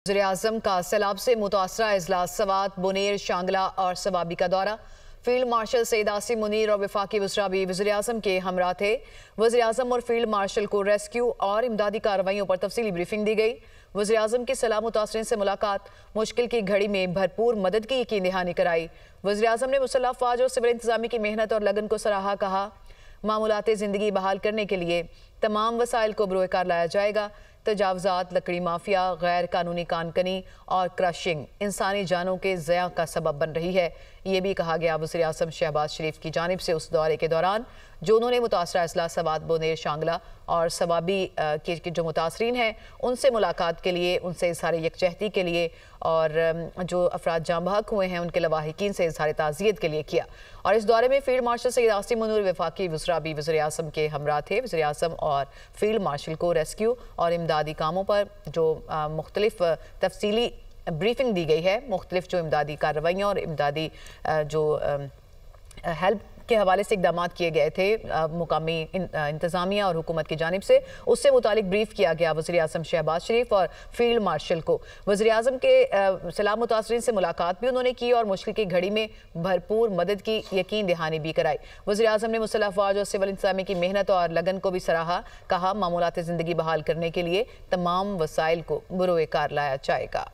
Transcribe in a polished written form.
वज़ीर-ए-आज़म का सैलाब से मुतासरा इजलास सवात, बुनेर, शांगला और सवाबी का दौरा। फील्ड मार्शल सईद आसिम मुनीर और वफाकी वज़रा भी वज़ीर-ए-आज़म के हमरा थे। वज़ीर-ए-आज़म और फील्ड मार्शल को रेस्क्यू और इमदादी कार्रवाइयों पर तफसीली ब्रीफिंग दी गई। वज़ीर-ए-आज़म की सैलाब मुतासरीन से मुलाकात, मुश्किल की घड़ी में भरपूर मदद की यकीन दहानी कराई। वज़ीर-ए-आज़म ने मुसल्लह फ़ौज और सिविल इंतज़ामी की मेहनत और लगन को सराहा। कहा, मामूलाते ज़िंदगी बहाल करने के लिए तमाम वसाइल को बरोए-कार लाया जाएगा। तजावज़ात, लकड़ी माफिया, गैर कानूनी कानकनी और क्रशिंग इंसानी जानों के ज़या का सबब बन रही है। ये भी कहा गया वज़ीर-ए-आज़म शहबाज शरीफ की जानिब से उस दौरे के दौरान जो उन्होंने मुतासरा अजला सवात, बुनेर, शांगला और सवाबी के जो मुतासरीन हैं उनसे मुलाकात के लिए, उनसे इज़हार यकजहती के लिए और जो अफराद जाँ बहक हुए हैं उनके लवाहिकीन से इज़हार ताज़ियत के लिए किया। और इस दौरे में फील्ड मार्शल सईद आसिम मुनीर वफाकी वज़रा भी वज़ीर-ए-आज़म के हमरा थे। वज़ीर-ए-आज़म और फील्ड मार्शल को रेस्क्यू और इमदादी कामों पर जो मुख्तलिफ तफसीली ब्रीफिंग दी गई है, मुख्तलिफ जो इमदादी कार्रवाइयाँ और इमदादी जो हेल्प के हवाले से इकदाम किए गए थे मुकामी इंतज़ामिया और हुकूमत की जानिब से, उससे मुतालिक ब्रीफ किया गया वज़ीर-ए-आज़म शहबाज शरीफ और फील्ड मार्शल को। वज़ीर-ए-आज़म के सैलाब मुतासरीन से मुलाकात भी उन्होंने की और मुश्किल की घड़ी में भरपूर मदद की यकीन दहानी भी कराई। वज़ीर-ए-आज़म ने मुसल्लह फ़ौज और सिविल इंतज़ामी की मेहनत और लगन को भी सराहा। कहा, मामूलाते ज़िंदगी बहाल करने के लिए तमाम वसाइल को बरोए कार लाया जाएगा।